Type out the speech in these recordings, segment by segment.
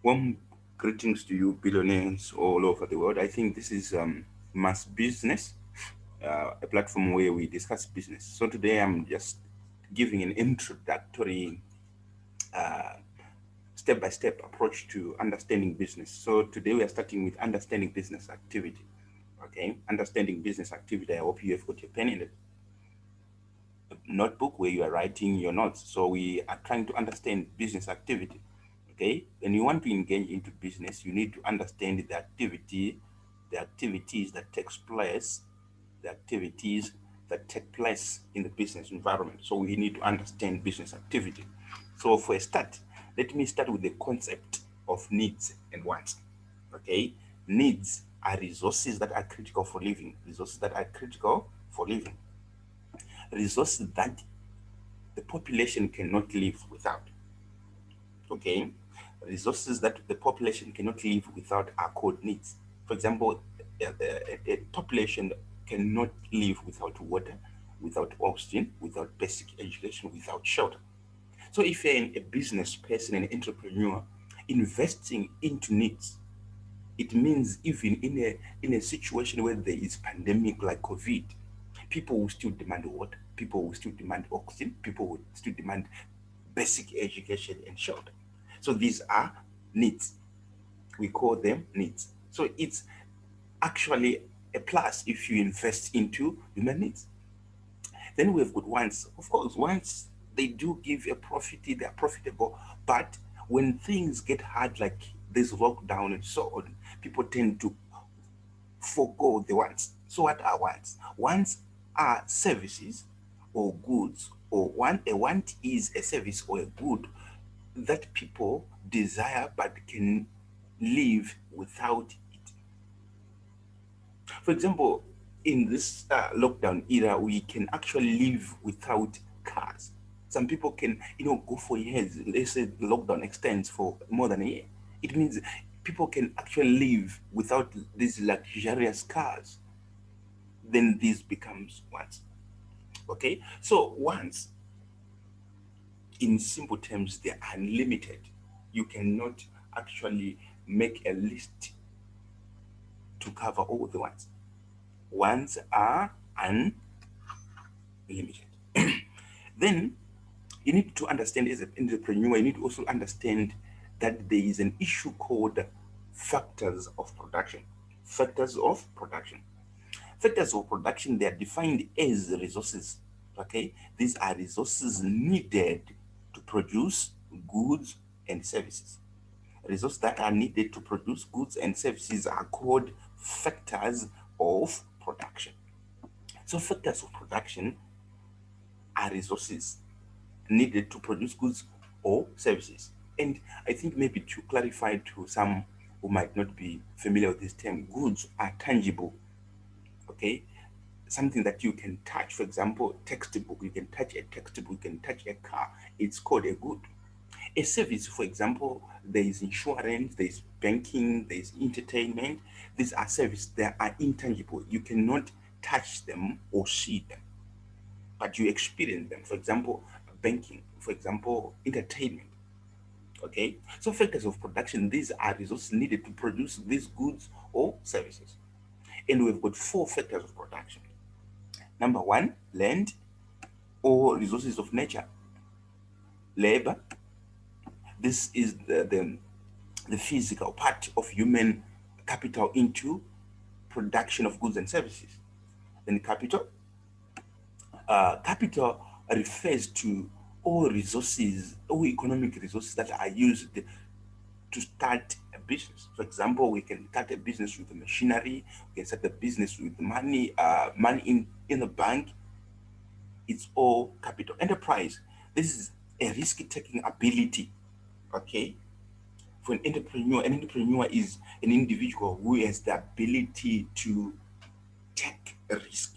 Warm greetings to you, billionaires all over the world. I think this is Mass Business, a platform where we discuss business. So today I'm just giving an introductory step-by-step approach to understanding business. So today we are starting with understanding business activity. Okay, understanding business activity. I hope you have got your pen in a notebook where you are writing your notes. So we are trying to understand business activity. Okay, when you want to engage into business, you need to understand the activity, the activities that takes place, the activities that take place in the business environment. So we need to understand business activity. So for a start, let me start with the concept of needs and wants. Okay, needs are resources that are critical for living, resources that are critical for living, resources that the population cannot live without. Okay, resources that the population cannot live without are called needs. For example, a population cannot live without water, without oxygen, without basic education, without shelter. So if you're a business person, an entrepreneur, investing into needs, it means even in a situation where there is pandemic like COVID, people will still demand water, people will still demand oxygen, people will still demand basic education and shelter. So these are needs. We call them needs. So it's actually a plus if you invest into human needs. Then we've got wants. Of course, wants they do give a profit, they are profitable, but when things get hard, like this lockdown and so on, people tend to forego the wants. So what are wants? Wants are services or goods, or a want is a service or a good that people desire but can live without it. For example, in this lockdown era, we can actually live without cars. Some people can, go for years. Let's say the lockdown extends for more than a year. It means people can actually live without these luxurious cars. Then this becomes wants. Okay, so wants, in simple terms, they are unlimited. You cannot actually make a list to cover all the wants. Wants are unlimited. Then you need to understand, as an entrepreneur, you need to also understand that there is an issue called factors of production. Factors of production. Factors of production, they are defined as resources. Okay, these are resources needed to produce goods and services. Resources that are needed to produce goods and services are called factors of production. So factors of production are resources needed to produce goods or services. And I think maybe to clarify to some who might not be familiar with this term, goods are tangible. Okay, something that you can touch. For example, textbook. You can touch a textbook. You can touch a car. It's called a good. A service, for example, there is insurance, there is banking, there is entertainment. These are services that are intangible. You cannot touch them or see them, but you experience them. For example, banking, for example, entertainment. Okay, so factors of production, these are resources needed to produce these goods or services. And we've got four factors of production. Number one, land or resources of nature. Labor, this is the physical part of human capital into production of goods and services. Then capital refers to all resources, all economic resources that are used to start a business. For example, we can start a business with machinery, we can start a business with money, money in the bank. It's all capital. Enterprise, this is a risk-taking ability. Okay, for an entrepreneur is an individual who has the ability to take a risk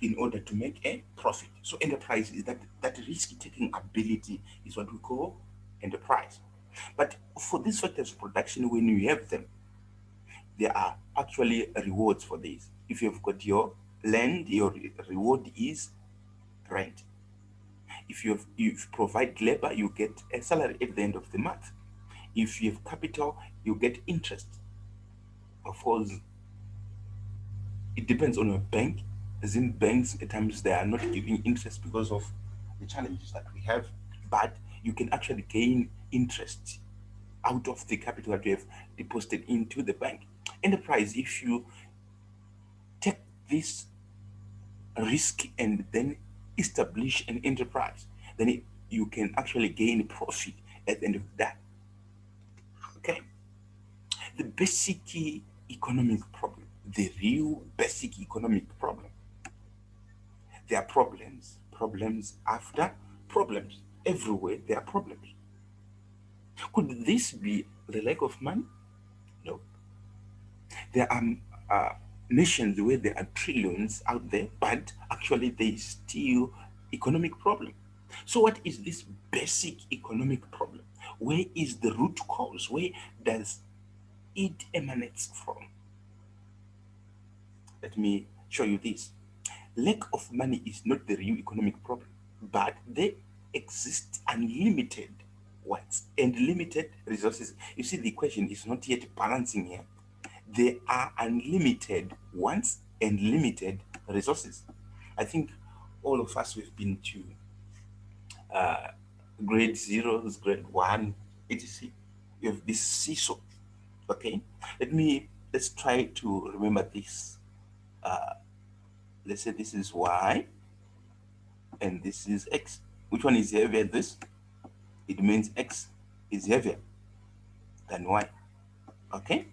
in order to make a profit. So enterprise is that risk-taking ability is what we call enterprise. But for these factors of production, when you have them, there are actually rewards for this. If you've got your land, your reward is rent. If you provide labor, you get a salary at the end of the month. If you have capital, you get interest. Of course, it depends on your bank. As in banks, at times they are not giving interest because of the challenges that we have, but you can actually gain interest out of the capital that you have deposited into the bank. Enterprise, if you take this risk and then establish an enterprise, then you can actually gain profit at the end of that. Okay, the basic economic problem, the real basic economic problem. There are problems after problems. Everywhere there are problems. Could this be the lack of money? No. There are nations where there are trillions out there, but actually there is still economic problem. So what is this basic economic problem? Where is the root cause? Where does it emanates from? Let me show you this. Lack of money is not the real economic problem, but there exist unlimited wants and limited resources. You see, the equation is not yet balancing here. There are unlimited wants and limited resources. I think all of us we've been to grade zeros, grade one, etc. You have this seesaw. Okay, let's try to remember this. Let's say this is y and this is x. Which one is heavier? This? It means x is heavier than y. Okay?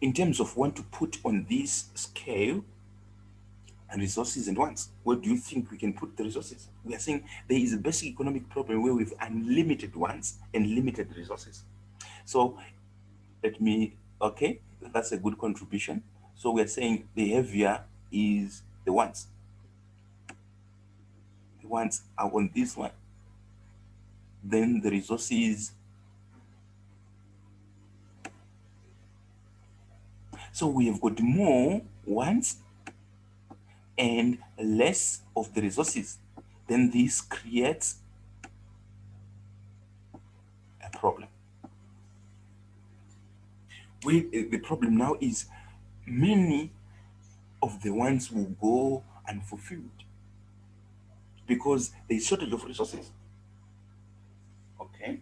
In terms of what to put on this scale and resources and wants, where do you think we can put the resources? We are saying there is a basic economic problem where we have unlimited wants and limited resources. So okay, that's a good contribution. So we are saying the heavier is the wants. The wants are on this one. Then the resources. So we have got more wants and less of the resources. Then this creates a problem. The problem now is many of the ones will go unfulfilled because there is shortage of resources. Okay.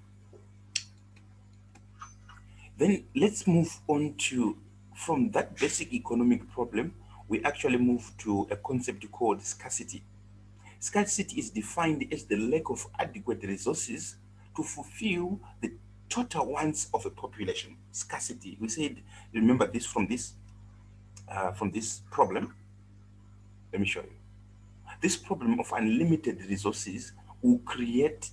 Then let's move on to, from that basic economic problem, we actually move to a concept called scarcity. Scarcity is defined as the lack of adequate resources to fulfill the total wants of a population. Scarcity. We said, remember this from this problem. Let me show you. This problem of unlimited resources will create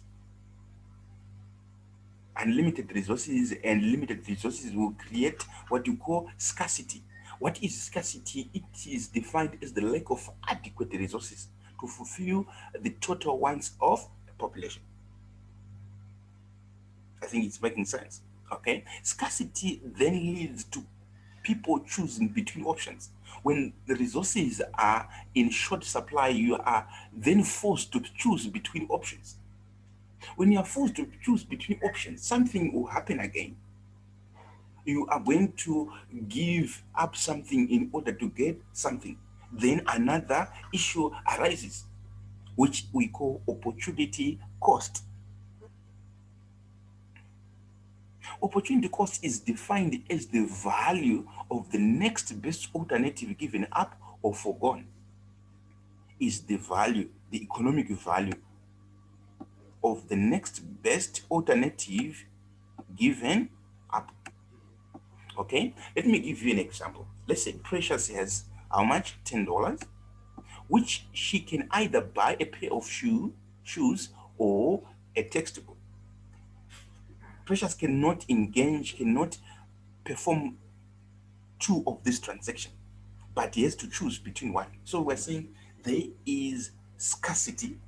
unlimited resources, and limited resources will create what you call scarcity. What is scarcity? It is defined as the lack of adequate resources to fulfill the total wants of a population. I think it's making sense. Okay. Scarcity then leads to people choosing between options. When the resources are in short supply, you are then forced to choose between options. When you are forced to choose between options, something will happen again. You are going to give up something in order to get something. Then another issue arises, which we call opportunity cost. Opportunity cost is defined as the value of the next best alternative given up or foregone. Is the value, the economic value of the next best alternative given up. Okay, let me give you an example. Let's say Precious has how much? $10, which she can either buy a pair of shoes or a textbook. Precious cannot engage, cannot perform two of this transaction, but he has to choose between one. So we're saying there is scarcity,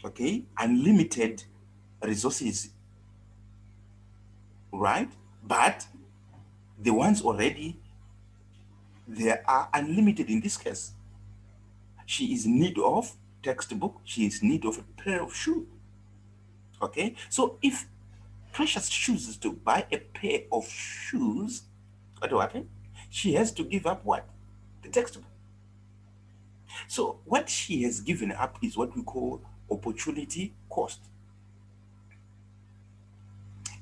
okay, unlimited resources, right? But the ones already, they are unlimited in this case. She is in need of textbook, she is in need of a pair of shoes. Okay, so if Precious chooses to buy a pair of shoes, what will happen? She has to give up what? The textbook. So what she has given up is what we call opportunity cost.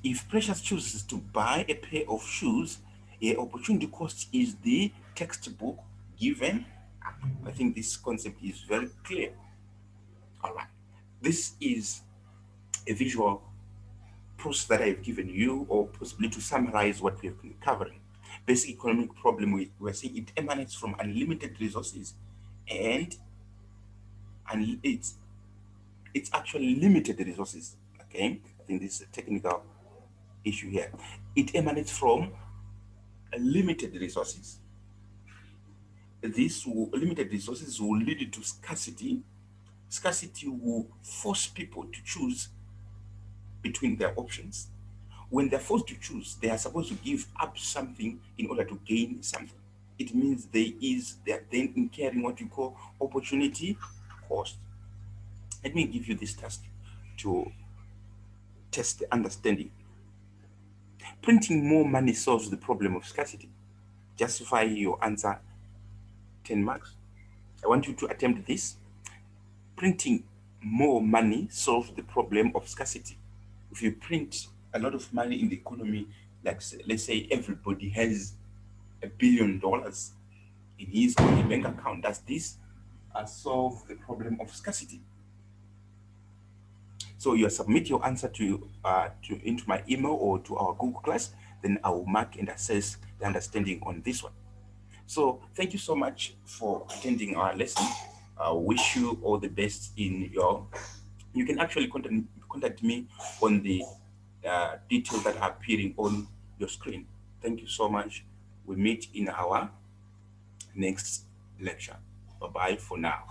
If Precious chooses to buy a pair of shoes, a opportunity cost is the textbook given up. I think this concept is very clear. All right. This is a visual process that I've given you, or possibly to summarize what we've been covering. Basic economic problem, we're saying it emanates from unlimited resources, and it's actually limited limited resources. Okay, I think this is a technical issue here. It emanates from limited resources. Limited resources will lead to scarcity. Scarcity will force people to choose between their options. When they're forced to choose, they are supposed to give up something in order to gain something. It means they are then incurring what you call opportunity cost. Let me give you this task to test the understanding. Printing more money solves the problem of scarcity. Justify your answer, 10 marks. I want you to attempt this. Printing more money solves the problem of scarcity. If you print a lot of money in the economy, like let's say everybody has $1 billion in his or her bank account, does this solve the problem of scarcity? So you submit your answer to into my email or to our Google Class, then I will mark and assess the understanding on this one. So thank you so much for attending our lesson. I wish you all the best in your. You can actually contact me on the details that are appearing on your screen. Thank you so much. We meet in our next lecture. Bye bye for now.